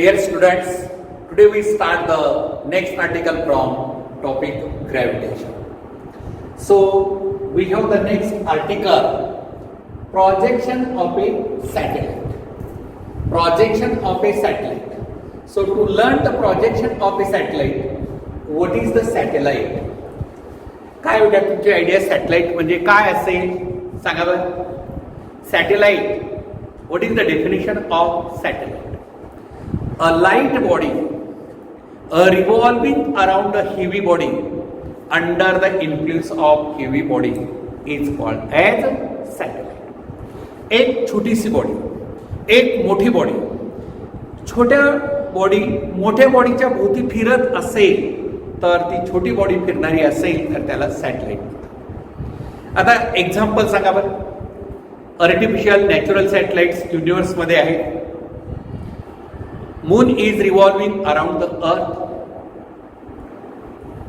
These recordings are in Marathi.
Dear students, today we start the next article from topic gravitation. So we have the next article, projection of a satellite. Projection of a satellite. So to learn the projection of a satellite, what is the satellite? काय होत्या तुमची आयडिया सॅटेलाइट म्हणजे काय असेल सांगा बरं. Satellite, what is the definition of satellite? A light body revolving around a heavy body under the influence of heavy body is called as satellite. एक छोटीशी बॉडी, एक मोठी बॉडी, छोट्या बॉडी मोठ्या बॉडीच्या भोवती फिरत असेल तर ती छोटी बॉडी फिरणारी असेल तर त्याला सॅटेलाइट म्हणतात. आता एक्झाम्पल सांगा बरं. आर्टिफिशियल नॅचरल सॅटेलाइट्स युनिव्हर्समध्ये आहेत. Moon is revolving around the earth.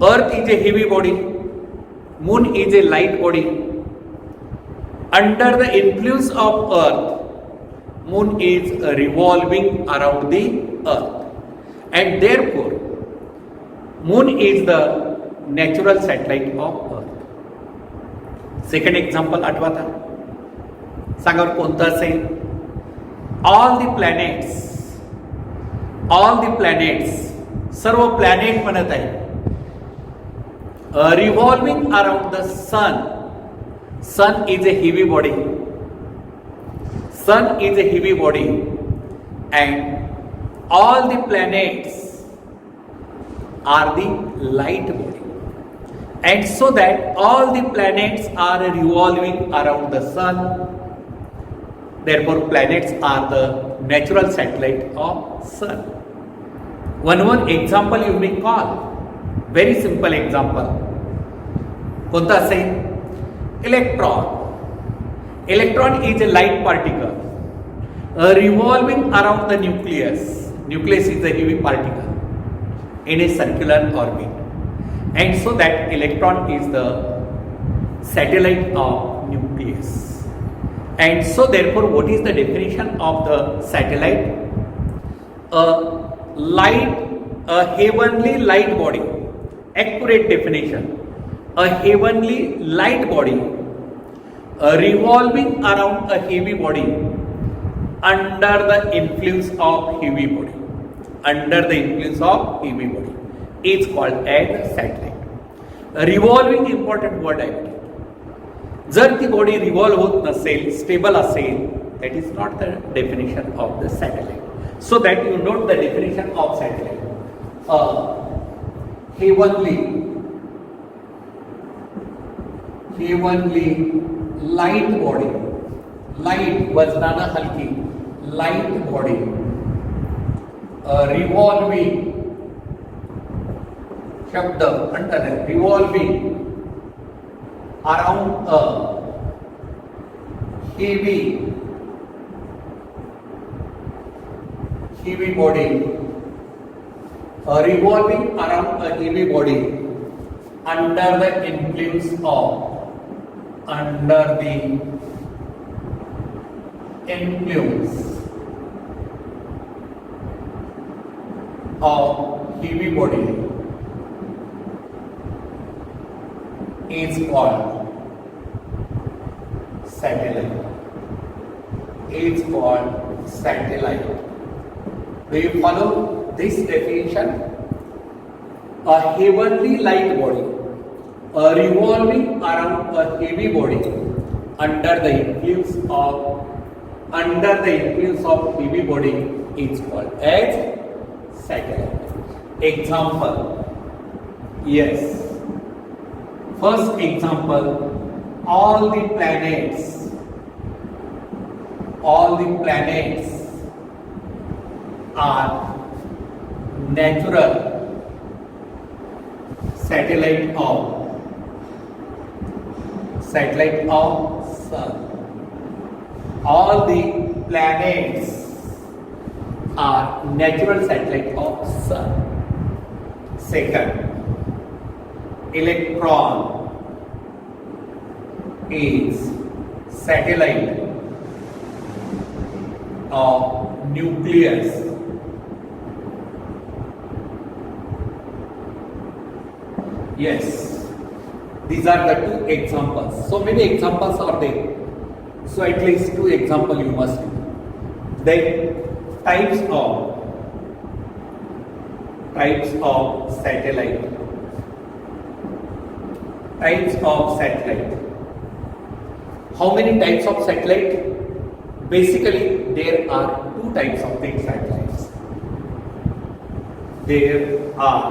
Earth is a heavy body. Moon is a light body. Under the influence of earth, Moon is revolving around the earth. And therefore, Moon is the natural satellite of earth. Second example आठवता. सांगा कोणतं असेल? all the planets, सर्व प्लॅनेट म्हणत आहे, revolving around the sun. Sun is a heavy body. Sun is a heavy body, and all the planets are the light body. And so that all the planets are revolving around the sun. Therefore, planets are the natural satellite of sun. One example you may call, very simple example. कोणता असेल? Electron. Electron is a light particle revolving around the nucleus. Nucleus is a heavy particle in a circular orbit. And so that electron is the satellite of nucleus. And so therefore, what is the definition of the satellite? A heavenly light body. Accurate definition. A heavenly light body revolving around a heavy body under the influence of heavy body. Under the influence of heavy body is called as satellite. Revolving important word आहे. जर ती बॉडी रिव्हॉल्व होत नसेल, स्टेबल असेल, that is not the definition of the satellite. So that you note the definition of satellite. Heavenly light body, light वजनानं हलकी, लाईट बॉडी रिव्हॉल्विंग शब्द म्हणतात, revolving around a heavy body, revolving around a heavy body under the influence of heavy body is called satellite. Is called satellite. Do you follow this definition? A heavenly light body revolving around a heavy body under the influence of heavy body is called as satellite. Example. Yes. First example, all the planets are natural satellite of sun. All the planets are natural satellite of sun. Second, electron is satellite of nucleus Yes, these are the two examples. So many examples are there. So at least two examples you must know. Then types of satellite. Types of satellite. How many types of satellite? Basically, there are two types of big satellites. There are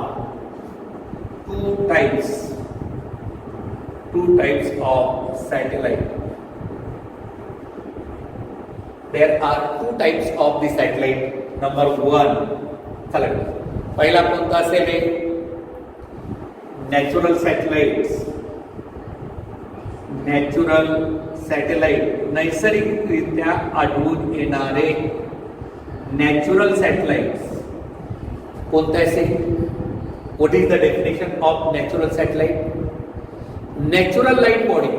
two types of satellite. There are two types of the satellite. Number one, चला पहिला कोणता असेल? Natural satellites. नॅचरल सॅटेलाइट, नैसर्गिकरित्या आढळून येणारे नॅचरल सॅटेलाइट्स कोणते असेल? What is the definition of natural satellite? Natural light body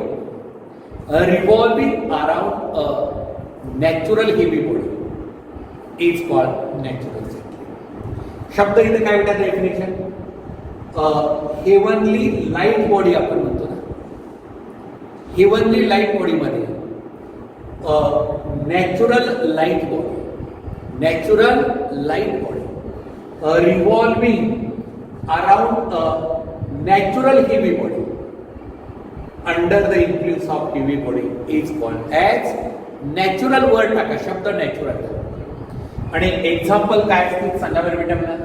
revolving around a natural heavy body is called natural satellite. शब्द इथे काय होता डेफिनेशन? हेवनली लाईट बॉडी आपण म्हणतो ना, हेवनली लाईट बॉडी मध्ये natural light body revolving around a natural heavy body under the influence of heavy body is called as natural. Word टाका, शब्द नॅचरल. आणि एक्झाम्पल काय असतील सांगा बरं बेटा मला.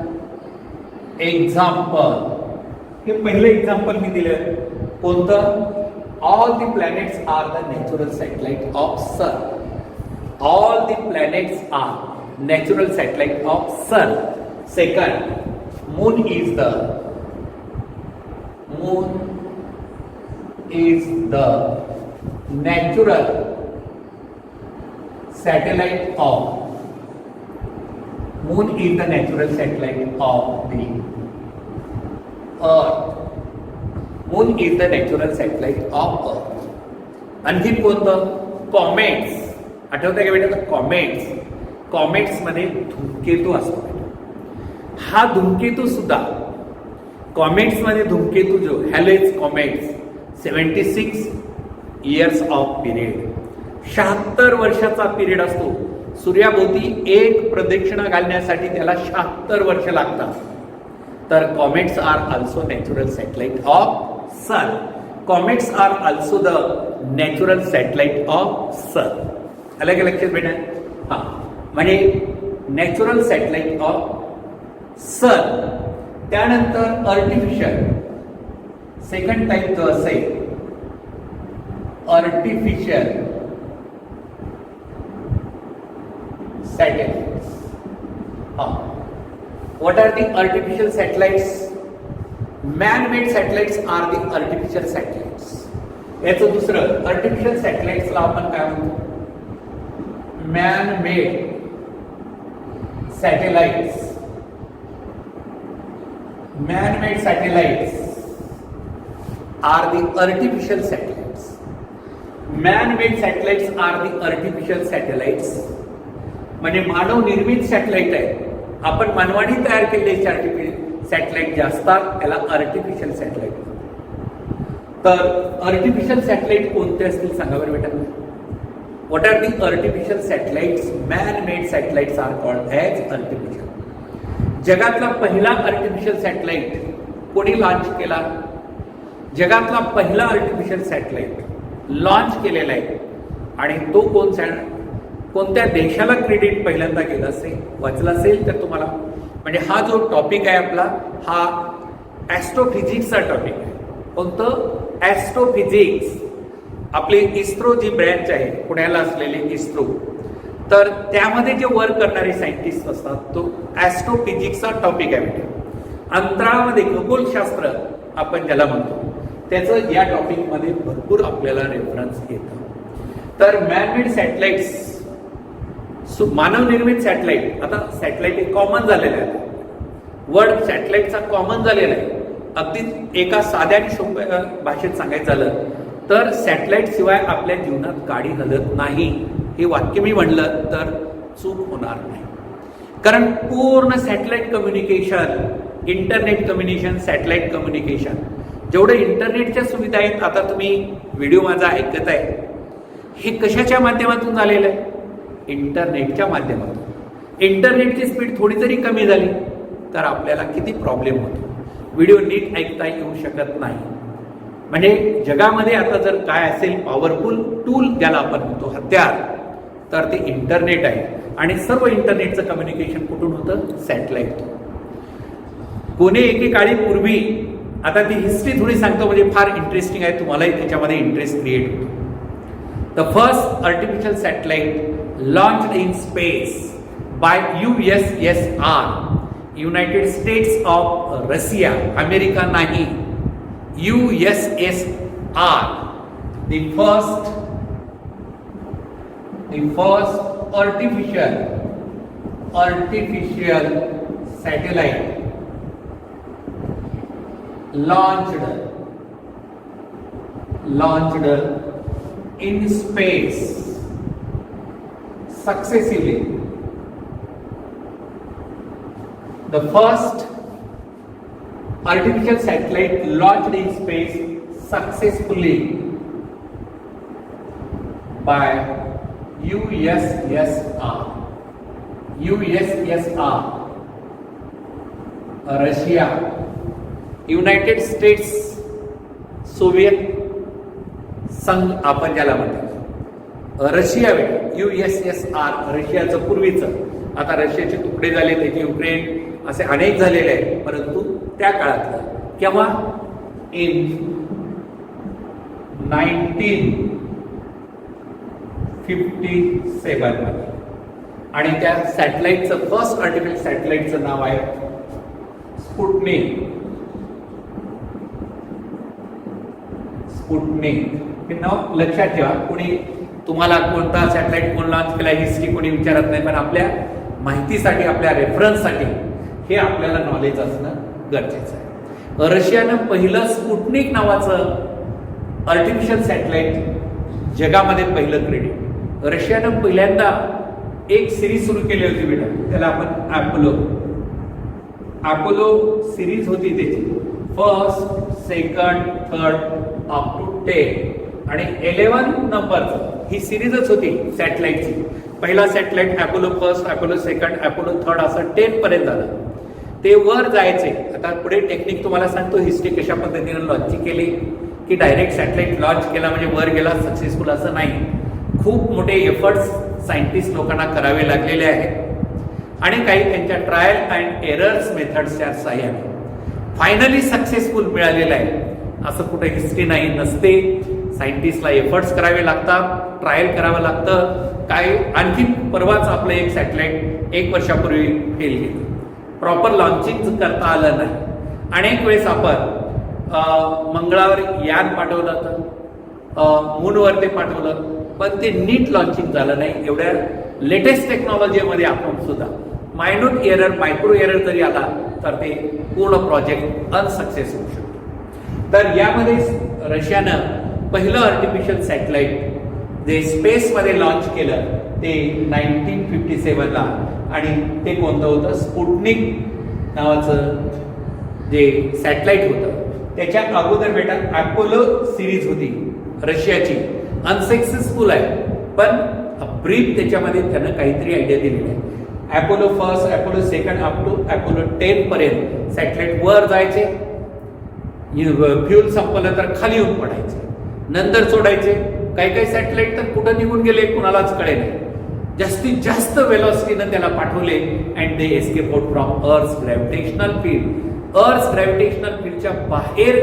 एक्झाम्पल, हे पहिलं एक्झाम्पल मी दिलं कोणतं? All the planets are the natural satellite of sun. All the planets are natural satellite of sun. Second, moon is the natural satellite of moon is the natural satellite of the earth. Moon is the natural satellite of earth. आणखी कोणतं? कॉमेट्स. आठवतंय का बेटा? कॉमेट्स मध्ये धूमकेतू असतो. हा धूमकेतू सुद्धा कॉमेट्स मध्ये धूमकेतू जो हॅलेज कॉमेट्स 76 इयर्स ऑफ पिरियड, 76 वर्षाचा पिरियड असतो. सूर्याभोवती एक प्रदक्षिणा घालण्यासाठी त्याला 76 वर्ष लागतात. तर comets are also natural satellite of sun. Comets are also the natural satellite of sun. अलग लक्षात बेटा? हा, म्हणजे नॅचरल सॅटेलाइट ऑफ सन. त्यानंतर आर्टिफिशियल. सेकंड टाइप जो असेल artificial satellites. What are the artificial satellites? Man made satellites R the artificial satellites. याचं दुसरं आर्टिफिशियल सॅटेलाइट्सला आपण काय म्हणतो? Man made satellites. Man-made satellites are the artificial satellites. Man-made satellites are the artificial satellites. म्हणजे मानव निर्मित सॅटेलाइट आहे. आपण मानवाने तयार केलेले सॅटेलाइट जे असतात त्याला आर्टिफिशियल सॅटेलाइट. तर आर्टिफिशियल सॅटेलाइट कोणते असतील सांगा बरं बेटा? What are the artificial satellites? Man-made satellites are called as artificial. जगातला पहिला आर्टिफिशियल सॅटेलाइट कोणी लॉन्च केला? जगातला पहिला आर्टिफिशियल सॅटेलाइट लॉन्च केलेला आहे. आणि तो कोणत्या देशाला क्रेडिट पहिल्यांदा गेलं असेल? वाचलं असेल तर तुम्हाला. म्हणजे हा जो टॉपिक आहे आपला, हा ॲस्ट्रोफिजिक्सचा टॉपिक आहे. कोणतं? ॲस्ट्रोफिजिक्स. आपली इस्रो जी ब्रँच आहे पुण्याला असलेली इस्रो, तर त्यामध्ये जे वर्क करणारे सायंटिस्ट असतात तो ॲस्ट्रोफिजिक्सचा टॉपिक आहे. अंतराळामध्ये खगोलशास्त्र आपण ज्याला म्हणतो त्याचं या टॉपिकमध्ये भरपूर आपल्याला रेफरन्स येतं. तर मॅनमेड सॅटेलाइट्स, मानवनिर्मित सॅटेलाइट. आता सॅटेलाइट एक कॉमन झालेलं आहे. वर्ड सॅटेलाइटचा कॉमन झालेला आहे. अगदी एका साध्या आणि सोप्या भाषेत सांगायचं झालं तर सॅटेलाइट शिवाय आपल्या जीवनात गाडी हलत नाही. हे वाक्य मी म्हणलं तर चूक होणार नाही. कारण पूर्ण satellite communication, internet communication, satellite communication जेवढं इंटरनेटच्या सुविधा आहेत, आता तुम्ही व्हिडिओ माझा ऐकत आहे, हे कशाच्या माध्यमातून झालेलं आहे? इंटरनेटच्या माध्यमातून. इंटरनेटची स्पीड थोडी जरी कमी झाली तर आपल्याला किती प्रॉब्लेम होतो, व्हिडिओ नीट ऐकता येऊ शकत नाही. म्हणजे जगामध्ये आता जर काय असेल पॉवरफुल टूल ज्याला आपण म्हणतो, हत्यार, तर ते इंटरनेट आहे. आणि सर्व इंटरनेटचं कम्युनिकेशन कुठून होतं? सॅटेलाइट. कोणी एकेकाळी पूर्वी, आता ती हिस्ट्री थोडी सांगतो म्हणजे फार इंटरेस्टिंग आहे, तुम्हालाही त्याच्यामध्ये इंटरेस्ट क्रिएट होतो. The first artificial satellite launched in space by USSR, United States of Russia, America नाही, USSR. The first artificial satellite launched in space successively. The first artificial satellite launched in space successfully by USSR, Russia, United states, Soviet संघ आपण ज्याला म्हणतो, रशिया, USSR, रशियाचं पूर्वीचं, आता रशियाचे तुकडे झाले, त्याचे युक्रेन असे अनेक झालेले आहेत, परंतु त्या काळातलं केव्हा? इन 1957 मध्ये. आणि त्या सॅटेलाइटचं, फर्स्ट आर्टिफिशियल सॅटेलाइटचं नाव आहे स्पुटनिक. हे नाव लक्षात ठेवा. कोणी तुम्हाला कोणता सॅटेलाइट कोण लॉन्च केला हिस्ट्री कोणी विचारत नाही, पण आपल्या माहितीसाठी, आपल्या रेफरन्ससाठी हे आपल्याला नॉलेज असणं गरजेचं आहे. रशियानं पहिलं स्पुटनिक नावाचं आर्टिफिशियल सॅटेलाइट जगामध्ये पहिलं क्रेडिट. रशियानं पहिल्यांदा एक सिरीज सुरू केली होती बेटा, त्याला आपण अपोलो सिरीज होती त्याची, first, second, third up to 10 आणि 11 नंबरचं ही सिरीजच होती सॅटेलाइटची. पहिला satellite Apollo first, Apollo second, Apollo third असं 10 पर्यंत झालं. ते वर जायचे. आता पुढे टेक्निक तुम्हाला सांगतो, हिस्ट्री कशा पद्धतीने लॉन्च केली, की डायरेक्ट सॅटेलाइट लॉन्च केला म्हणजे वर गेला सक्सेसफुल असं नाही. खूप मोठे एफर्ट्स सायंटिस्ट लोकांना करावे लागलेले आहेत आणि काही त्यांच्या ट्रायल अँड एरर्स मेथड्सच्या सहाय्याने फायनली सक्सेसफुल मिळालेलं आहे. असं कुठे हिस्ट्री नाही, नसते. सायंटिस्टला एफर्ट्स करावे लागतात, ट्रायल करावं लागतं. काय आणखी परवाच आपलं एक सॅटेलाइट 1 वर्षापूर्वी फेल गेलं, प्रॉपर लॉन्चिंग करता आलं नाही. अनेक वेळेस आपण मंगळावर यान पाठवलं होतं, मूनवर ते पाठवलं, पण ते नीट लॉन्चिंग झालं नाही. एवढ्या लेटेस्ट टेक्नॉलॉजीमध्ये आपण सुद्धा मायन्यूट एरर, मायक्रो एरर जरी आला तर ते पूर्ण प्रोजेक्ट अनसक्सेस होऊ शकतो. तर यामध्ये रशियानं पहिलं आर्टिफिशियल सॅटेलाइट जे स्पेसमध्ये लॉन्च केलं ते 1957 ला, आणि ते कोणतं होतं? स्पुटनिक नावाचं जे सॅटेलाइट होतं. त्याच्या अगोदर बेटा अपोलो सिरीज होती रशियाची, अनसक्सेसफुल आहे, पण ब्रीफ त्याच्यामध्ये त्यानं काहीतरी आयडिया दिलेली आहे. Apollo first, Apollo second up to Apollo 10 पर्यंत सॅटेलाइट वर जायचे, फ्यूल संपलं तर खाली येऊन पडायचे, नंतर सोडायचे. काही काही सॅटेलाइट तर कुठं निघून गेले कुणालाच कळे नाही. जास्तीत जास्त वेलॉसिटीनं त्याला पाठवले and they escape out from अर्थ ग्रॅव्हिटेशनल फील्ड. अर्थ ग्रॅव्हिटेशनल फील्डच्या बाहेर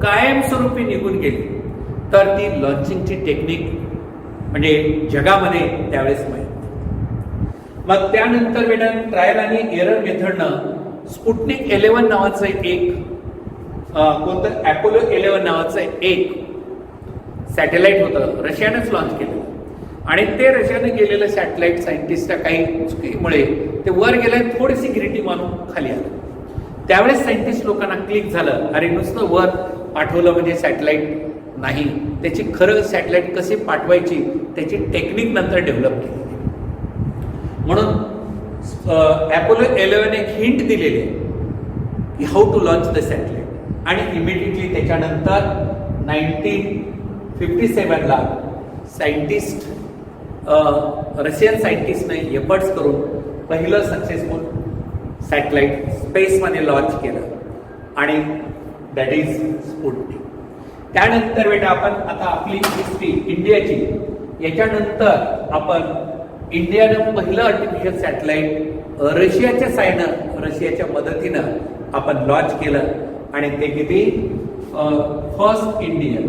कायमस्वरूपी निघून गेली. तर ती लॉन्चिंगची टेक्निक म्हणजे जगामध्ये त्यावेळेस माहिती. मग त्यानंतर बेटा ट्रायल आणि एरर मेथडनं स्पुटनिक 11 नावाचं एक कोणतं अपोलो 11 नावाचं एक सॅटेलाइट होतं, रशियानंच लॉन्च केलं. आणि ते रशियाने गेलेलं सॅटेलाइट सायंटिस्टच्या काही चुकीमुळे ते वर गेलं, थोडीशी गिरिटी मारून खाली आलं. त्यावेळेस सायंटिस्ट लोकांना क्लिक झालं, अरे नुसतं वर पाठवलं म्हणजे सॅटेलाइट नाही, त्याची खरं सॅटेलाइट कशी पाठवायची त्याची टेक्निक नंतर डेव्हलप केली. म्हणून अपोलो 11 एक हिंट दिलेली आहे की how to launch the satellite. आणि इमिडिएटली त्याच्यानंतर 1957ला सायंटिस्ट रशियन सायंटिस्टने एफर्ट्स करून पहिलं सक्सेसफुल सॅटेलाइट स्पेसमध्ये लॉन्च केलं आणि दॅट इज स्पुटनिक. त्यानंतर बेटा आपण आता आपली हिस्ट्री इंडियाची, याच्यानंतर आपण इंडियानं पहिलं आर्टिफिशियल सॅटेलाइट रशियाच्या साहाय्यानं, रशियाच्या मदतीनं आपण लॉन्च केलं आणि ते किती first Indian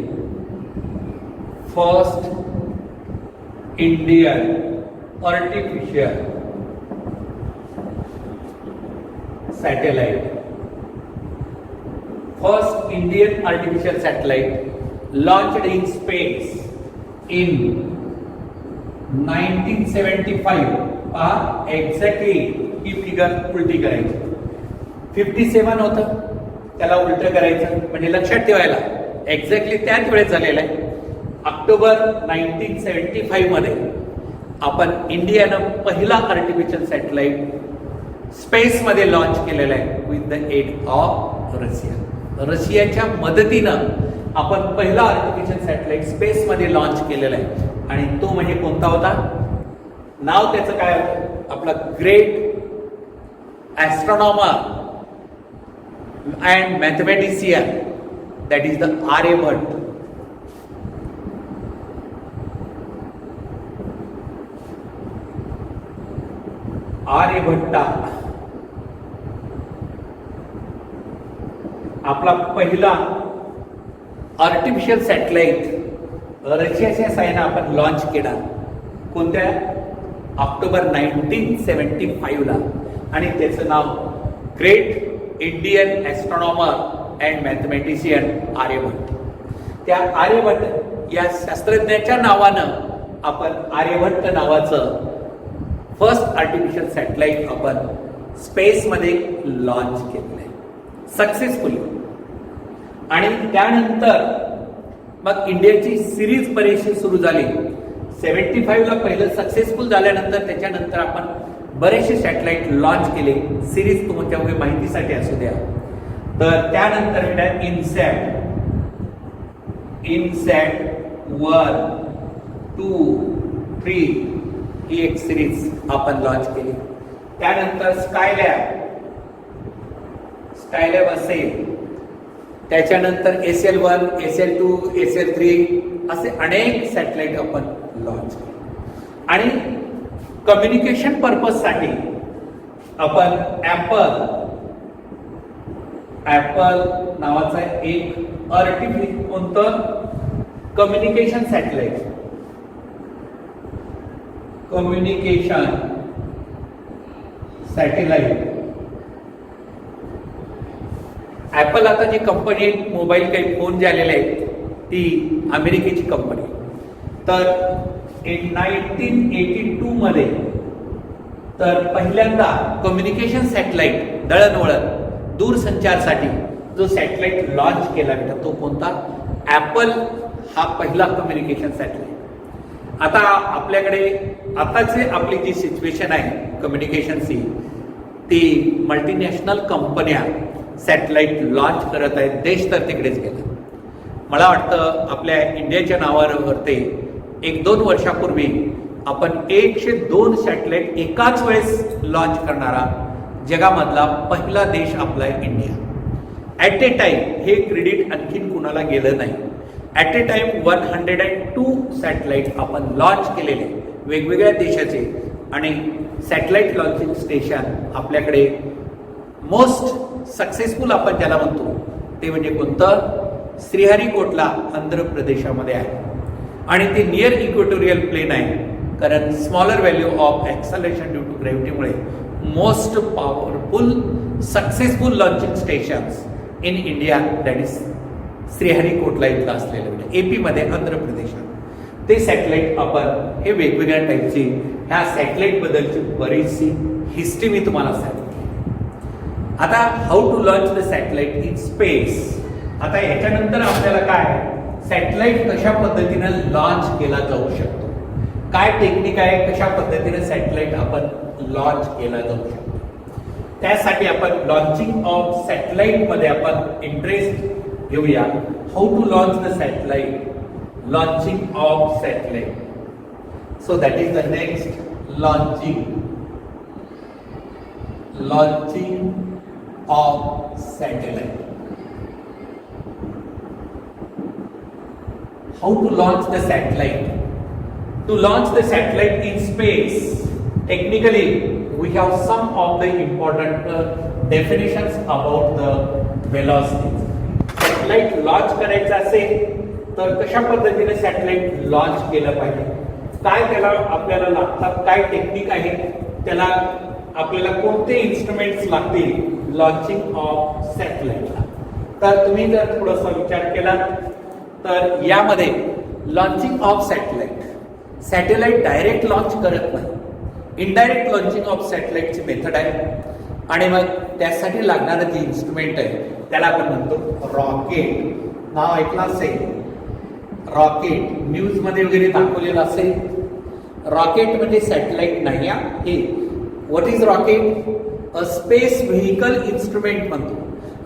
artificial satellite, first Indian artificial satellite launched in space in 1975. Exactly he figure उलटी करायची. 57 होतं, त्याला उलट करायचं म्हणजे लक्षात ठेवायला एक्झॅक्टली त्याच वेळेस झालेलं आहे. ऑक्टोबर 1975 मध्ये आपण इंडियानं पहिला आर्टिफिशियल सॅटेलाइट स्पेसमध्ये लॉन्च केलेला आहे with the aid of Russia. रशियाच्या मदतीनं आपण पहिला आर्टिफिशियल सॅटेलाइट स्पेसमध्ये लॉन्च केलेला आहे आणि तो म्हणजे कोणता होता? नाव त्याचं काय होतं? आपला great astronomer and mathematician, that is the Aryabhata. Aryabhata आपला पहिला आर्टिफिशियल सॅटेलाइट रशियाच्या साहाय्याने आपण लॉन्च केला. कोणत्या? ऑक्टोबर 1975ला. आणि त्याचं नाव great Indian astronomer and mathematician Aryabhata. त्या आर्यभट्ट या शास्त्रज्ञाच्या नावानं आपण आर्यभट्ट नावाचं फर्स्ट आर्टिफिशियल सॅटेलाइट आपण स्पेसमध्ये लॉन्च केलेलं आहे सक्सेसफुली. आणि त्यानंतर मग इंडियाची सिरीज बरीचशी सुरू झाली. 75ला पहिलं सक्सेसफुल झाल्यानंतर त्याच्यानंतर आपण बरेचसे सॅटेलाइट लॉन्च केले. सिरीज तुमच्या माहितीसाठी असू द्या. तर त्यानंतर इनसॅट 1, 2, 3 ही एक सिरीज आपण लॉन्च केली. त्यानंतर स्कायलॅब असेल, त्याच्यानंतर SL1, SL2, SL3 असे अनेक सॅटेलाइट आपण लॉन्च केले. आणि कम्युनिकेशन पर्पजसाठी आपण ॲपल नावाचा एक आर्टिफिशियल कोणतं कम्युनिकेशन सॅटेलाइट, ॲपल आता जी कंपनी मोबाईल काही फोन जे आलेले आहेत ती अमेरिकेची कंपनी. तर 1982 मध्ये तर पहिल्यांदा कम्युनिकेशन सॅटेलाइट दळणवळण दूरसंचारसाठी जो सॅटेलाइट लॉन्च केला गेला तो कोणता? ॲपल हा पहिला कम्युनिकेशन सॅटेलाइट. आता आपल्याकडे आताची आपली जी सिच्युएशन आहे कम्युनिकेशनची, ती मल्टीनॅशनल कंपन्या सॅटेलाइट लॉन्च करत आहेत. देश तर तिकडेच गेला. मला वाटतं आपल्या इंडियाच्या नावावर ते 1-2 वर्षापूर्वी आपण 102 सॅटेलाइट एकाच वेळेस लॉन्च करणारा जगामधला पहिला देश आपला आहे इंडिया. ॲट ए टाइम हे क्रेडिट आणखीन कुणाला गेलं नाही. ॲट ए टाइम 102 सॅटेलाइट आपण लॉन्च केलेले वेगवेगळ्या देशाचे. आणि सॅटेलाइट लॉन्चिंग स्टेशन आपल्याकडे मोस्ट सक्सेसफुल आपण ज्याला म्हणतो ते म्हणजे कोणतं? श्रीहरिकोटला आंध्र प्रदेशामध्ये आहे. आणि ते नियर इक्वेटोरियल प्लेन आहे, कारण smaller value of acceleration due to ग्रॅव्हिटीमुळे most powerful successful launching stations in India that is श्रीहरिकोटला इथलं असलेलं म्हणजे AP मध्ये आंध्र प्रदेशात ते सॅटेलाइट आपण हे वेगवेगळ्या टाईपची ह्या सॅटेलाइट बद्दलची बरीचशी हिस्ट्री मी तुम्हाला सांगितली. आता how to launch the satellite in space. आता याच्यानंतर आपल्याला काय सॅटेलाइट कशा पद्धतीनं लॉन्च केला जाऊ शकतो, काय टेक्निक आहे, कशा पद्धतीने सॅटेलाइट आपण लॉन्च केला जाऊ शकतो. त्यासाठी आपण लॉन्चिंग ऑफ सॅटेलाइट मध्ये आपण इंटरेस्ट घेऊया. How to launch the satellite, launching of satellite. So that is the next launching of satellite. How to launch the satellite? To launch the satellite in space, technically we have some of the important definitions about the velocities. Satellite launch करायचं असेल तर कशा पद्धतीने सॅटेलाइट लॉन्च केलं पाहिजे, काय त्याला आपल्याला लागतात, काय टेक्निक आहे, त्याला आपल्याला कोणते इन्स्ट्रुमेंट्स लागतील लॉन्चिंग ऑफ सॅटेलाइटला. तर तुम्ही जर थोडासा विचार केला तर यामध्ये launching of satellite direct launch करत नाही, इनडायरेक्ट लॉन्चिंग ऑफ सॅटेलाइटची मेथड आहे. आणि मग त्यासाठी लागणारं जे इन्स्ट्रुमेंट आहे त्याला आपण म्हणतो रॉकेट. नाव ऐकलं असेल रॉकेट, न्यूज मध्ये वगैरे दाखवलेलं असेल. रॉकेट म्हणजे सॅटेलाइट नाही हे. What is rocket? A space vehicle instrument म्हणतो.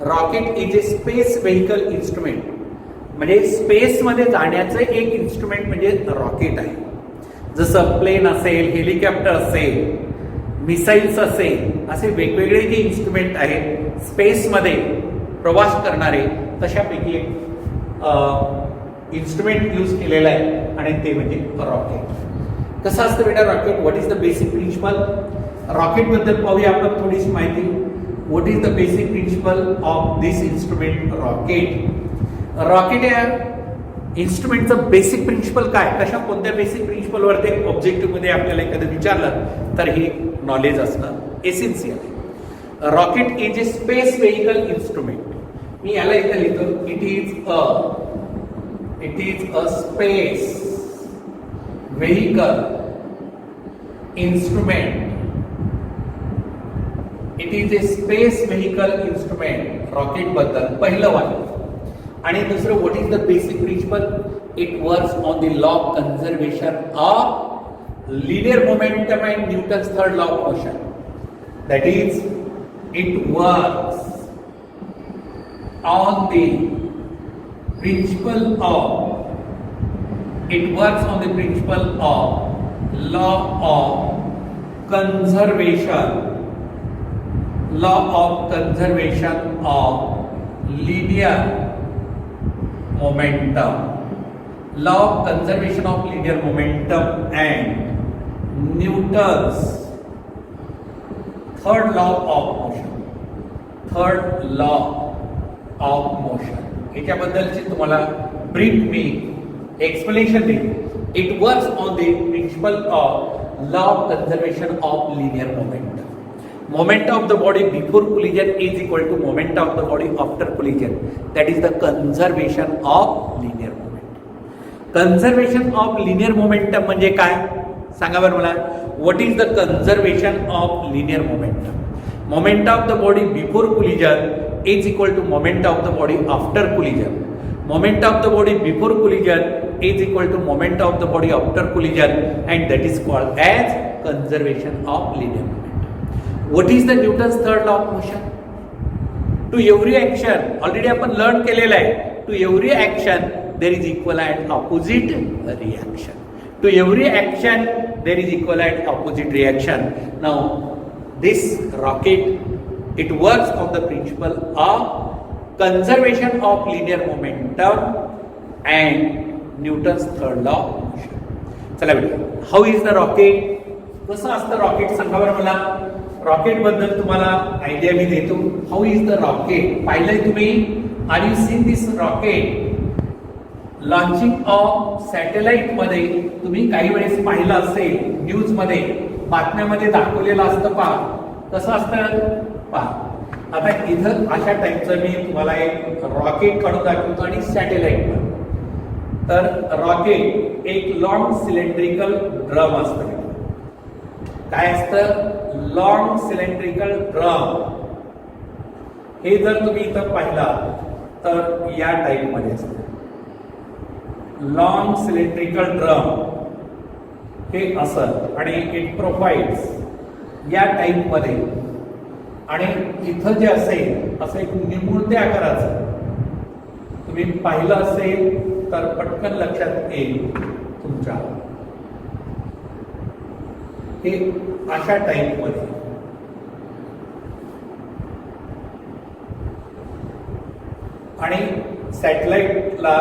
Rocket is a space vehicle instrument, म्हणजे स्पेसमध्ये जाण्याचं एक इन्स्ट्रुमेंट म्हणजे रॉकेट आहे. जसं प्लेन असेल, हेलिकॉप्टर असेल, मिसाईल्स असेल, असे वेगवेगळे जे इन्स्ट्रुमेंट आहेत स्पेसमध्ये प्रवास करणारे, तशापैकी एक इन्स्ट्रुमेंट यूज केलेलं आहे आणि ते म्हणजे रॉकेट. कसं असतं बेटा rocket? What is the basic principle? रॉकेटबद्दल पाहूया आपण थोडीशी माहिती. What is the basic principle of this instrument rocket? Rocket या इन्स्ट्रुमेंटचं बेसिक प्रिन्सिपल काय, कशा कोणत्या बेसिक प्रिन्सिपलवर ते ऑब्जेक्टिव्ह मध्ये आपल्याला एखादं विचारलं तर हे नॉलेज असणं एसेन्शियल आहे. Rocket is a space vehicle instrument. मी याला इथं लिहितो, it is a space vehicle instrument. It is a space vehicle instrument. Rocket बद्दल पहिलं वाक्य. आणि दुसरं what is the basic principle? It works on the law of conservation of linear momentum and Newton's third law of motion. That is it works on the principle of law of conservation of linear momentum, law of conservation of linear momentum and Newton's third law of motion. याच्याबद्दलची तुम्हाला ब्रीफ मी एक्सप्लेनेशन देईन. It works on the principle of law of conservation of linear momentum. Moment of the body before collision is equal to moment of the body after collision. That is the conservation of linear momentum. Conservation of linear momentum म्हणजे काय सांगा बरं मला. What is the conservation of linear momentum? Moment of the body before collision is equal to moment of the body after collision. Moment of the body before collision is equal to moment of the body after collision, and that is called as conservation of linear momentum. What is the Newton's third law of motion? To every action, already आपण लर्न केलेलं आहे, to every action there is equal and opposite reaction. To every action there is equal and opposite reaction. Now this rocket, it works on the principle of conservation of linear momentum and Newton's third law of motion. चला बेटा, how is the rocket? कसं असतं रॉकेट सांगा बरं मला. रॉकेट बद्दल तुम्हाला आयडिया मी देतो. How is the rocket? पाहिलंय तुम्ही? Are you seen this rocket? Launching of satellite मध्ये तुम्ही काही वेळेस पाहिलं असेल, न्यूज मध्ये बातम्यामध्ये दाखवलेलं असतं. पहा कसं असतं पहा. आता इथं अशा टाईपचं मी तुम्हाला एक रॉकेट काढून दाखवतो आणि सॅटेलाइट. तर रॉकेट एक लॉंग सिलेंड्रिकल ड्रम असतं. काय असतं? Long cylindrical drum. हे जर तुम्ही इथं पाहिला तर या टाइप मध्ये असतं. लॉंग सिलेंड्रिकल ड्रम हे असं आणि इट प्रोव्हाइड्स या टाइप मध्ये आणि इथं जे असेल असं एक निमुळत्या आकाराचं तुम्ही पाहिलं असेल तर पटकन लक्षात येईल तुमच्या, हे अशा टाईपमध्ये आणि सॅटेलाइटला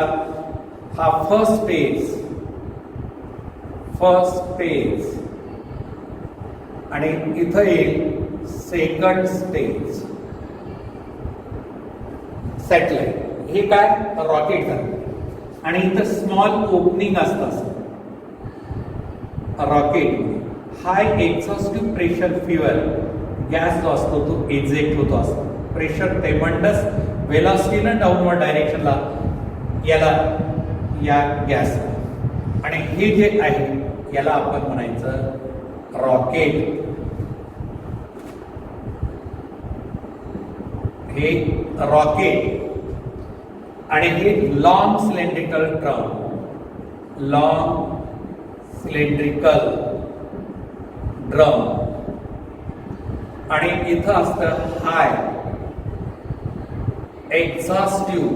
हा फर्स्ट फेज आणि इथं येईल सेकंड स्टेज. सॅटेलाइट हे काय रॉकेट झालं आणि इथं स्मॉल ओपनिंग असतं रॉकेट. हाय एक्झॉस्टिव्ह प्रेशर फ्युएल गॅस जो असतो तो एक्झेक्ट होतो असतो. प्रेशर ट्रेमंडस वेलॉसिटीनं डाऊनवर्ड डायरेक्शनला याला या गॅस आणि हे जे आहे याला आपण म्हणायचं रॉकेट. हे रॉकेट आणि हे लॉंग सिलेंड्रिकल ड्रम आणि इथं असतं हाय एक्झॉस्टिव्ह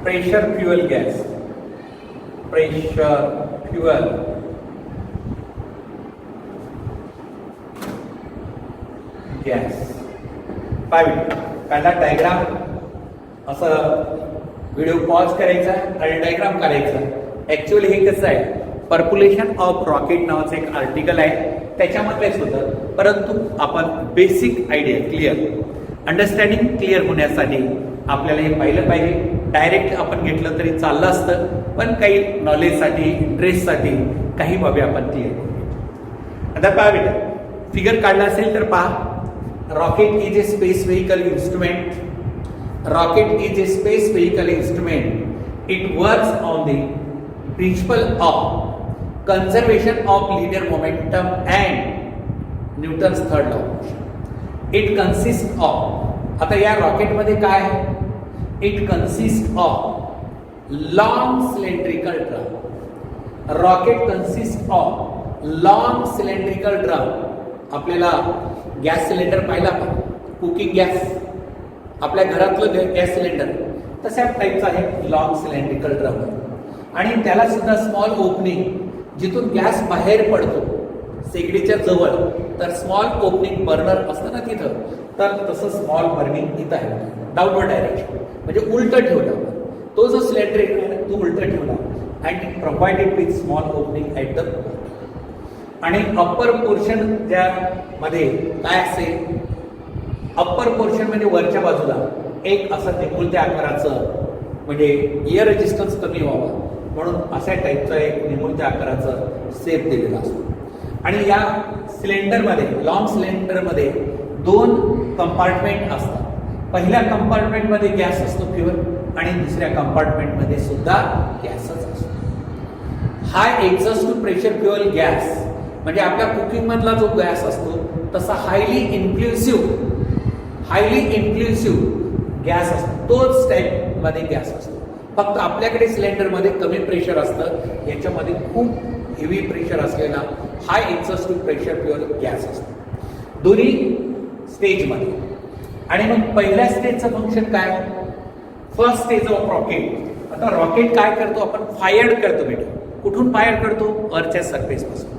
प्रेशर फ्युएल गॅस. पहिला डायग्राम असं व्हिडिओ पॉज करायचा आणि डायग्राम करायचा. ऍक्च्युअली हे कसं आहे, पर्क्युलेशन ऑफ रॉकेट नावाचं एक आर्टिकल आहे त्याच्यामधलेच होतं, परंतु आपण बेसिक आयडिया अंडरस्टँडिंग क्लिअर होण्यासाठी आपल्याला हे पाहिलं पाहिजे. डायरेक्ट आपण घेतलं तरी चाललं असतं, पण काही नॉलेजसाठी इंटरेस्टसाठी काही बाबी आपण क्लिअर करू. आता पहा बेटा, फिगर काढला असेल तर पहा. Rocket is a space vehicle instrument. It works on the principle of conservation of linear momentum and Newton's third law of motion. It consists of, आता या रॉकेट मध्ये काय आहे? It consists of long cylindrical drum. Rocket consists of long cylindrical drum. आपल्याला गॅस सिलेंडर पाहिला का? कुकिंग गॅस, आपल्या घरातलं गॅस सिलेंडर तशा टाईपचं आहे लॉंग सिलेंड्रिकल ड्रम आणि त्याला सुद्धा स्मॉल ओपनिंग, जिथून गॅस बाहेर पडतो शेगडीच्या जवळ तर स्मॉल ओपनिंग बर्नर असतं ना तिथं, तर तसं स्मॉल बर्निंग इथं आहे डाऊनवर्ड डायरेक्शन, म्हणजे उलट ठेवला. तो जो सिलेंडर आहे तो उलट ठेवला and provided with small opening at the आणि अप्पर पोर्शन ज्यामध्ये काय असेल, अप्पर पोर्शन म्हणजे वरच्या बाजूला एक असं निमुळत्या आकाराचं, म्हणजे एअर रेजिस्टन्स कमी व्हावा म्हणून अशा टाईपचं एक निमुळत्या आकाराचं सेप दिलेला असतो. आणि या सिलेंडरमध्ये, लॉंग सिलेंडरमध्ये 2 कंपार्टमेंट असतात. पहिल्या कंपार्टमेंटमध्ये गॅस असतो फ्युएल आणि दुसऱ्या कंपार्टमेंटमध्ये सुद्धा गॅसच असतो. हाय एक्झॉस्टिव्ह प्रेशर फ्युएल गॅस म्हणजे आपल्या कुकिंग मधला जो गॅस असतो तसा हायली इन्क्लुसिव्ह गॅस असतो, तोच टाईप मध्ये गॅस असतो. फक्त आपल्याकडे सिलेंडर मध्ये कमी प्रेशर असतं, याच्यामध्ये खूप हेवी प्रेशर असलेला हाय एक्झॉस्टिव्ह प्रेशर फ्युएल गॅस असतो दोन्ही स्टेजमध्ये. आणि मग पहिल्या स्टेजचं फंक्शन काय? First stage of rocket. आता रॉकेट काय करतो? आपण फायर करतो बेटा. कुठून फायर करतो? अर्थच्या सरफेस पासून.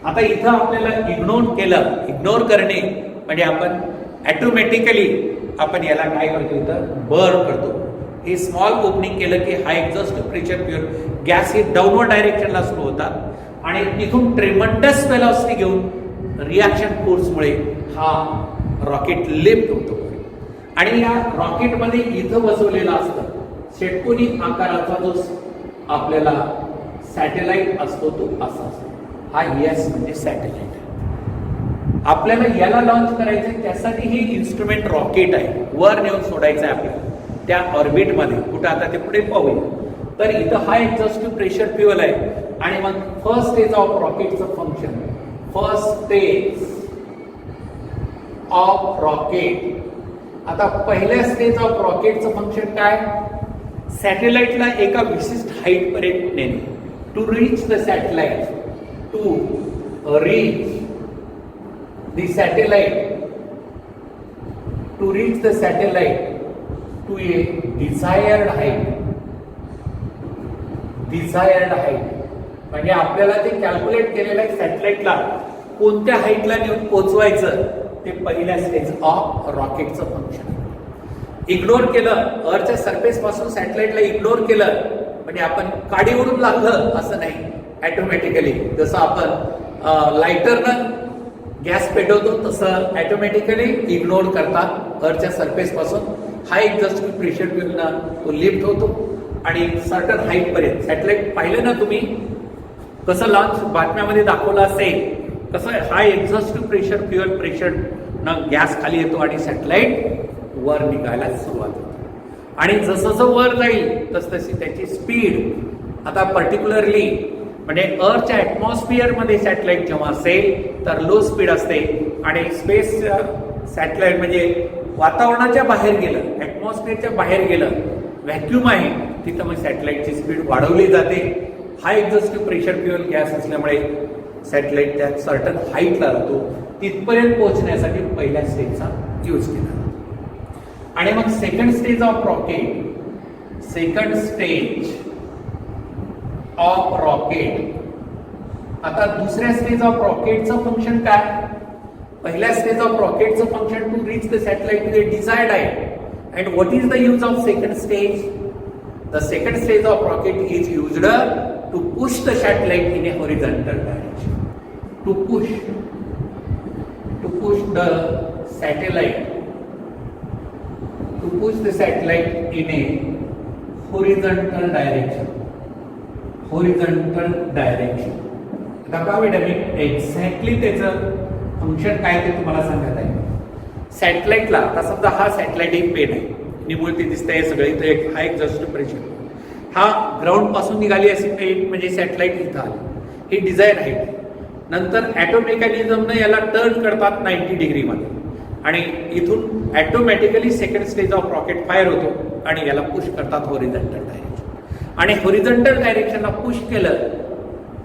आता इथं आपल्याला इग्नोर करणे म्हणजे आपण ऑटोमॅटिकली आपण याला काय करतो, इथं बर्न करतो. हे स्मॉल ओपनिंग केलं की हाय एक्झॉस्टिव्ह प्रेशर फ्युएल गॅस हे डाऊनवर्ड डायरेक्शनला सुरू होतात आणि तिथून ट्रेमंडस वेलॉसिटी घेऊन रिॲक्शन फोर्समुळे हा रॉकेट लिफ्ट होतो. आणि या रॉकेटमध्ये इथं बसवलेला असतं षटकोनी आकाराचा जो आपल्याला सॅटेलाइट असतो तो असा असतो. हा यस म्हणजे सॅटेलाइट. आपल्याला याला लॉन्च करायचं, त्यासाठी हे इन्स्ट्रुमेंट रॉकेट आहे, वर नेऊन सोडायचं आहे आपल्याला त्या ऑर्बिटमध्ये. कुठं आता ते पुढे पाहूया. तर इथं हा एक्झॉस्टिव्ह प्रेशर फ्युएल आहे आणि मग फर्स्ट स्टेज ऑफ रॉकेटचं function, first stage of rocket. आता पहिल्या स्टेज ऑफ रॉकेटचं फंक्शन काय? सॅटेलाइटला एका विशिष्ट हाईट पर्यंत नेणे. To reach the satellite, to reach the satellite, to reach the satellite to a desired height. Desired height म्हणजे आपल्याला ते कॅल्क्युलेट केलेलं आहे सॅटेलाइटला कोणत्या हाईटला नेऊन पोहोचवायचं ते पहिल्या स्टेज ऑफ रॉकेटचं फंक्शन. इग्नोर केलं, अर्थच्या सरफेस पासून सॅटेलाइटला इग्नोर केलं म्हणजे आपण काडीवरून लागलं असं नाही. ऑटोमॅटिकली जसं आपण लायटरनं गॅस पेटवतो तसं ऑटोमॅटिकली इग्नोर करतात अर्थच्या सरफेस पासून हाय एक्झॉस्ट प्रेशर फ्युएलनं तो लिफ्ट होतो आणि सर्टन हाईट पर्यंत. सॅटेलाइट पाहिलं ना तुम्ही कसं लॉन्च बातम्यामध्ये दाखवलं असेल, कसं हाय एक्झॉस्ट प्रेशर फ्युएल प्रेशरनं गॅस खाली येतो आणि सॅटेलाइट वर निघायला सुरुवात होते. आणि जसं जसं वर जाईल तसतशी त्याची स्पीड आता पर्टिक्युलरली म्हणजे अर्थच्या ॲटमॉस्फिअरमध्ये सॅटेलाइट जेव्हा असेल तर लो स्पीड असते आणि स्पेस सॅटेलाइट म्हणजे वातावरणाच्या बाहेर गेलं, ॲटमॉस्फिअरच्या बाहेर गेलं, व्हॅक्यूम आहे तिथं मग सॅटेलाइटची स्पीड वाढवली जाते. High exhaust pressure fuel gas असल्यामुळे सॅटेलाइट त्या सर्टन हाईटला राहतो. तिथपर्यंत पोहोचण्यासाठी पहिल्या स्टेजचा यूज केला. आणि मग second stage of rocket, second stage of rocket. आता दुसऱ्या स्टेज ऑफ रॉकेटचं फंक्शन काय? पहिल्या स्टेज ऑफ रॉकेटचं function to reach the satellite to the desired height. And what is the use of second stage? The second stage of rocket is used to push the satellite in a horizontal direction. To push the satellite, in a horizontal direction. Horizontal direction. आता का बेटा मी एक्झॅक्टली त्याचं फंक्शन काय ते तुम्हाला सांगत आहे. सॅटेलाइटला आता समजा हा सॅटेलाइट एक पेन आहे, निमुळती दिसतंय सगळे, इथं एक हाय एक्झॉस्ट प्रेशर, हा ग्राउंड पासून निघाली अशी पेन म्हणजे सॅटेलाइट इथं आली, ही डिझायर हाईट. नंतर ॲटो मेकॅनिझमनं याला टर्न करतात 90 डिग्रीमध्ये आणि इथून automatically second stage of rocket fire होतो आणि याला पुश करतात होरिझॉन्टल डायरेक्शन. आणि होरिझॉन्टल डायरेक्शनला पुश केलं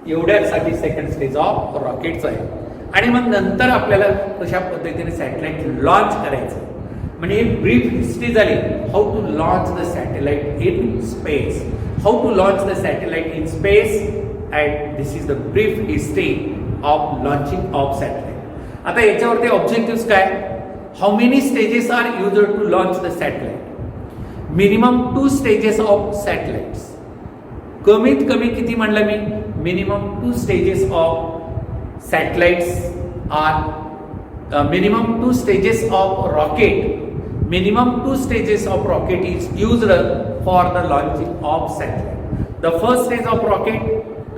एवढ्यासाठी सेकंड स्टेज ऑफ रॉकेटचं आहे. आणि मग नंतर आपल्याला कशा पद्धतीने सॅटेलाइट लॉन्च करायचं म्हणजे एक ब्रीफ हिस्ट्री झाली. How to launch the satellite in space, how to launch the satellite in space, and this is the brief history of launching of satellite. आता याच्यावरती ऑब्जेक्टिव्ह काय? How many stages are use to launch the satellite? Minimum 2 stages of satellites. कमीत कमी किती म्हणलं मी? Minimum 2 stages of satellites are minimum 2 stages of rocket. Minimum 2 stages of rocket is used for the launching of satellite. The first stage of rocket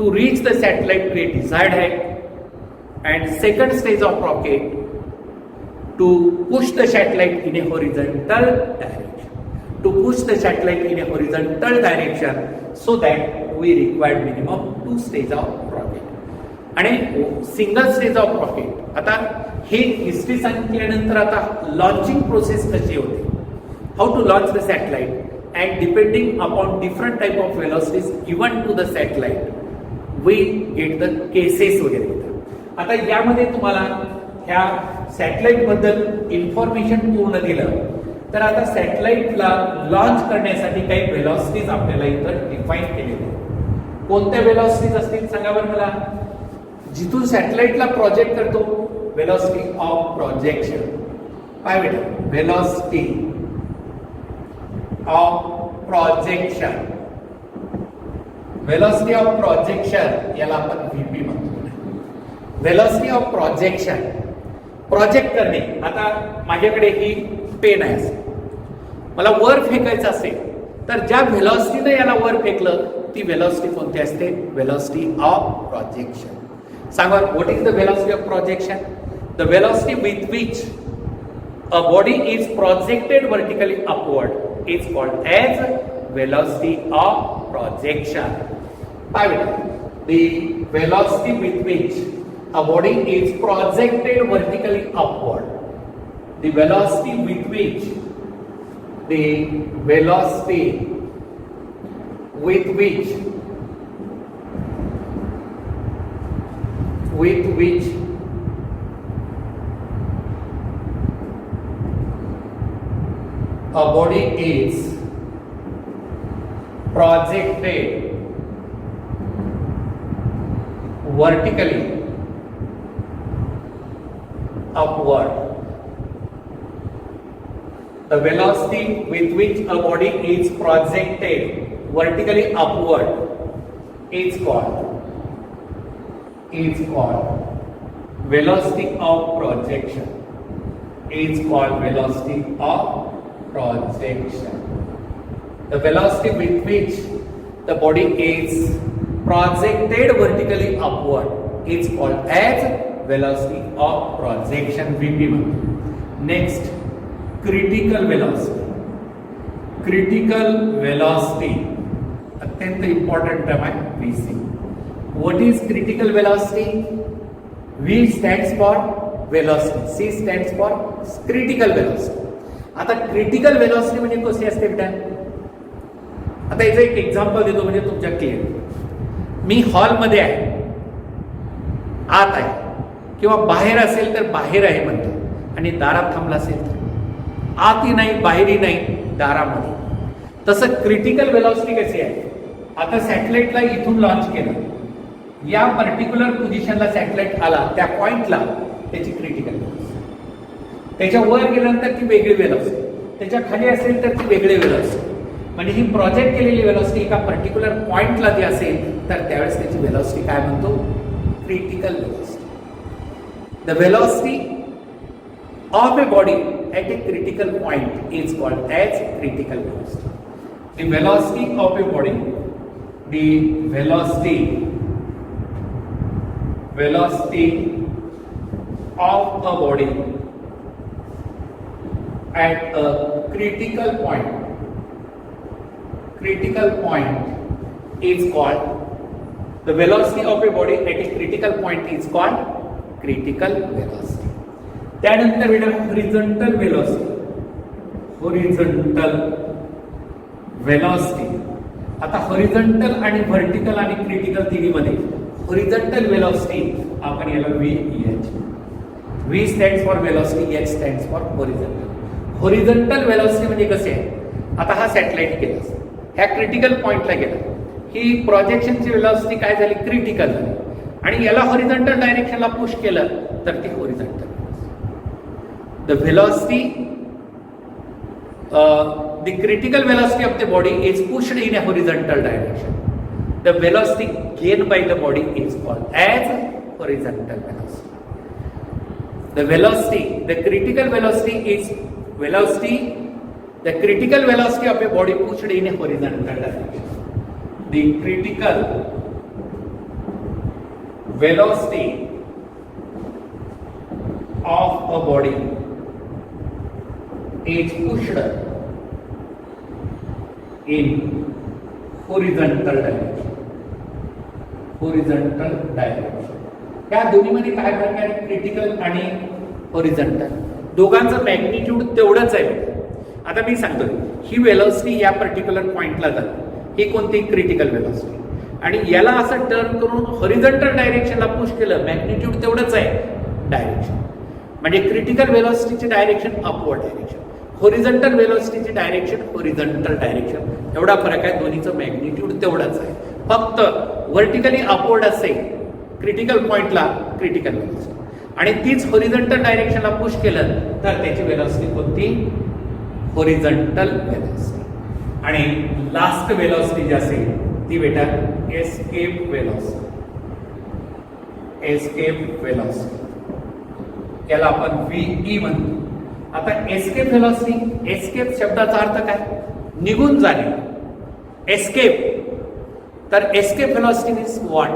to reach the satellite to a desired height, and second stage of rocket to push the satellite in a horizontal direction. To push the satellite in a horizontal direction, so that we require minimum 2 stages of rocket. आणि सिंगल स्टेज ऑफ रॉकेट. आता हे हिस्ट्री सांगितल्यानंतर आता लॉन्चिंग प्रोसेस कशी होते, how to launch the satellite, and depending upon different type of velocities given to the satellite we get the cases वगैरे येतात. आता यामध्ये तुम्हाला ह्या सॅटेलाइट बद्दल इन्फॉर्मेशन पूर्ण दिलं तर आता सॅटेलाइटला लॉन्च करण्यासाठी काही वेलॉसिटीज आपल्याला इथं डिफाईन केलेल्या आहेत. कोणत्या वेलॉसिटीज असतील सांगा बरं मला. जिथून सॅटेलाइटला प्रोजेक्ट करतो वेलॉसिटी ऑफ प्रोजेक्शन. काय बेटा? Velocity of projection. Velocity of projection याला आपण व्हीपी म्हणतो. वेलॉसिटी ऑफ प्रोजेक्शन, प्रोजेक्ट करणे. आता माझ्याकडे ही पेन आहे, मला वर फेकायचं असेल तर ज्या व्हेलॉसिटीने याला वर फेकलं ती व्हेलॉसिटी कोणती असते? Velocity of projection. सांगा, what is the velocity of projection? The velocity with which a body is projected vertically upward is called as velocity of projection. The velocity with which a body is projected vertically upward. The velocity with which a body is projected vertically upward. The velocity with which a body is projected vertically upward is called velocity of projection. Is called velocity of projection. The velocity with which the body is projected vertically upward is called as velocity of projection, VP1. Next, critical velocity. Critical velocity, अत्यंत important term है VC. What is critical velocity? V stands for velocity, C stands for critical velocity. आता critical velocity म्हणजे कशी असते बेटा? आता याचं एक एक्झाम्पल देतो म्हणजे तुमच्या क्लिअर. मी हॉलमध्ये आहे, आत आहे किंवा बाहेर असेल तर बाहेर आहे म्हणतो आणि दारात थांबला असेल तर आतही नाही बाहेरही नाही दारामध्ये. तसं क्रिटिकल वेलॉसिटी कशी आहे? आता सॅटेलाइटला इथून लॉन्च केलं, या पर्टिक्युलर पोझिशनला सॅटेलाइट आला, त्या पॉइंटला त्याची क्रिटिकल वेलॉसिटी. त्याच्या वर गेल्यानंतर ती वेगळी वेलॉसिटी, त्याच्या खाली असेल तर ती वेगळी वेलॉसिटी. म्हणजे ही प्रोजेक्ट केलेली वेलॉसिटी एका पर्टिक्युलर पॉइंटला ती असेल तर त्यावेळेस त्याची वेलॉसिटी काय म्हणतो? Critical velocity. The velocity of a body at a critical point is called as critical velocity. The velocity of a body, the velocity of a body at a critical point is called, the velocity of a body at a critical point is called critical velocity. त्यानंतर बेटा हॉरिझॉन्टल वेलॉसिटी. आता हॉरिझॉन्टल आणि व्हर्टिकल आणि क्रिटिकल तिन्हीमध्ये हॉरिझॉन्टल वेलॉसिटी आपण याला VH. V stands for velocity, H stands for horizontal. Horizontal velocity म्हणजे कसे आहे? आता हा सॅटेलाइट गेला, ह्या क्रिटिकल पॉइंटला गेला, ही प्रोजेक्शनची वेलॉसिटी काय झाली? क्रिटिकल झाली आणि याला हॉरिझॉन्टल डायरेक्शनला पुश केलं तर ती horizontal. The velocity, the critical velocity of the body is pushed in a horizontal direction. The velocity gained by the body is called as horizontal velocity. The critical velocity is the critical velocity of a body pushed in a horizontal direction. The critical velocity of a body is pushed in horizontal direction. या दोन्हीमध्ये काय फरक आहे? क्रिटिकल आणि हॉरिझॉन्टल दोघांचं मॅग्निट्यूड तेवढंच आहे. आता मी सांगतो, ही वेलॉसिटी या पर्टिक्युलर पॉइंटला जाते, ही कोणती? Critical velocity. आणि याला असं टर्न करून हॉरिझॉन्टल डायरेक्शनला पुश केलं, मॅग्निट्यूड तेवढंच आहे डायरेक्शन. म्हणजे क्रिटिकल वेलॉसिटीची डायरेक्शन अपवर्ड डायरेक्शन, हॉरिझॉन्टल वेलॉसिटीची डायरेक्शन हॉरिझॉन्टल डायरेक्शन. एवढा फरक आहे, दोन्हीचं मॅग्निट्यूड तेवढंच आहे. फक्त व्हर्टिकली अपवर्ड असेल क्रिटिकल पॉइंटला क्रिटिकल वेलॉसिटी आणि तीच हॉरिझॉन्टल डायरेक्शनला पुश केलं तर त्याची वेलॉसिटी कोणती? Horizontal velocity. आणि लास्ट वेलॉसिटी जी असेल ती बेटा एस्केप वेलॉसिटी. याला आपण VE म्हणतो. आता एस्केप वेलॉसिटी, एस्केप शब्दाचा अर्थ काय? निघून जाणे. एस्केप, तर escape velocity means what?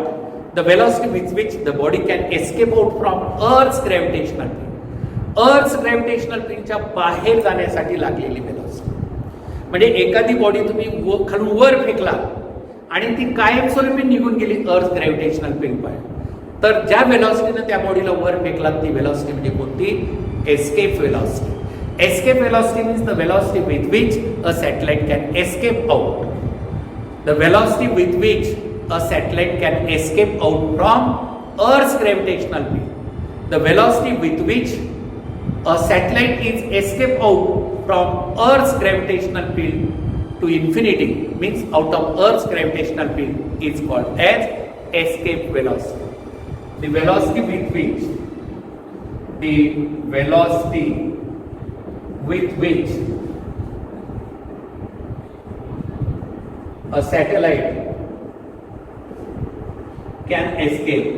The velocity with which the body can escape out from earth's gravitational field. Earth's gravitational फिल्डच्या बाहेर जाण्यासाठी लागलेली वेलॉसिटी. म्हणजे एखादी बॉडी तुम्ही खालून वर फेकला आणि ती कायमस्वरूपी निघून गेली अर्थ ग्रॅव्हिटेशनल फिल्ड बाहेर, तर ज्या वेलॉसिटीने त्या बॉडीला वर फेकला ती वेलॉसिटी म्हणजे कोणती? Escape velocity. Escape velocity means the velocity with which a satellite can escape out. The velocity with which a satellite can escape out from Earth's gravitational field. The velocity with which a satellite is escape out from Earth's gravitational field to infinity, means out of Earth's gravitational field, is called as escape velocity. The velocity with which a satellite can escape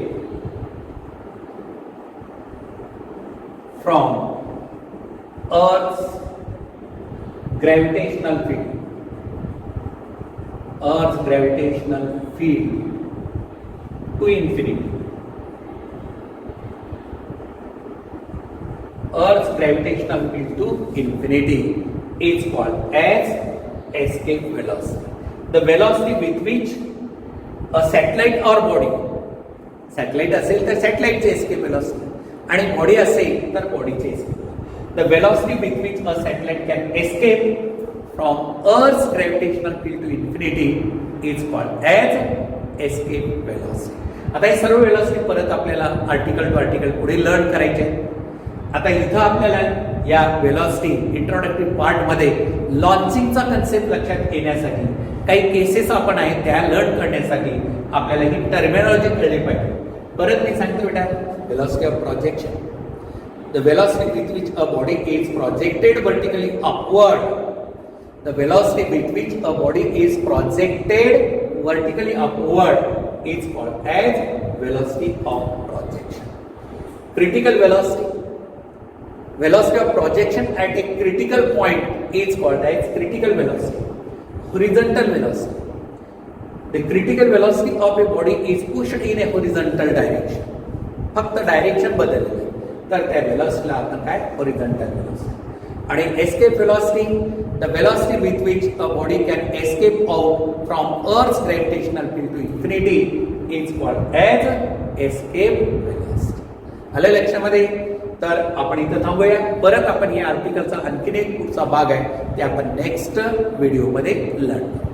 from Earth's gravitational field, to infinity. Earth's gravitational field to infinity is called as escape velocity. The velocity with which a satellite or body, satellite असेल तर सॅटेलाइटचे escape velocity आणि बॉडी असेल तर बॉडीचे escape velocity. The velocity with which a satellite can escape from Earth's gravitational field to infinity is called as escape velocity. आता हे सर्व velocity परत आपल्याला आर्टिकल टू आर्टिकल पुढे लर्न करायचे. आता इथं आपल्याला या वेलॉसिटी इंट्रोडक्टिव्ह पार्ट मध्ये लॉन्चिंगचा कन्सेप्ट लक्षात येण्यासाठी काही केसेस आपण आहेत त्या लर्न करण्यासाठी आपल्याला ही टर्मिनॉलॉजी कळली पाहिजे. परत मी सांगतो बेटा, velocity of projection, the velocity with which a body is projected vertically upward, the velocity with which a body is projected vertically upward is called as velocity of projection. Critical velocity, velocity of projection at a critical point is called as critical velocity. Horizontal velocity, the critical velocity of a body is pushed in a horizontal direction. फक्त डायरेक्शन बदलले तर त्या वेलॉसिटीला आपण काय horizontal velocity. आणि escape velocity, the velocity with which a body can escape out from Earth's gravitational field to infinity is called as escape velocity. आलं लक्षामध्ये? तर आपण इथं थांबूया. परत आपण या आर्टिकलचा आणखीन एक पुढचा भाग आहे ते आपण नेक्स्ट व्हिडिओमध्ये लर्न करू.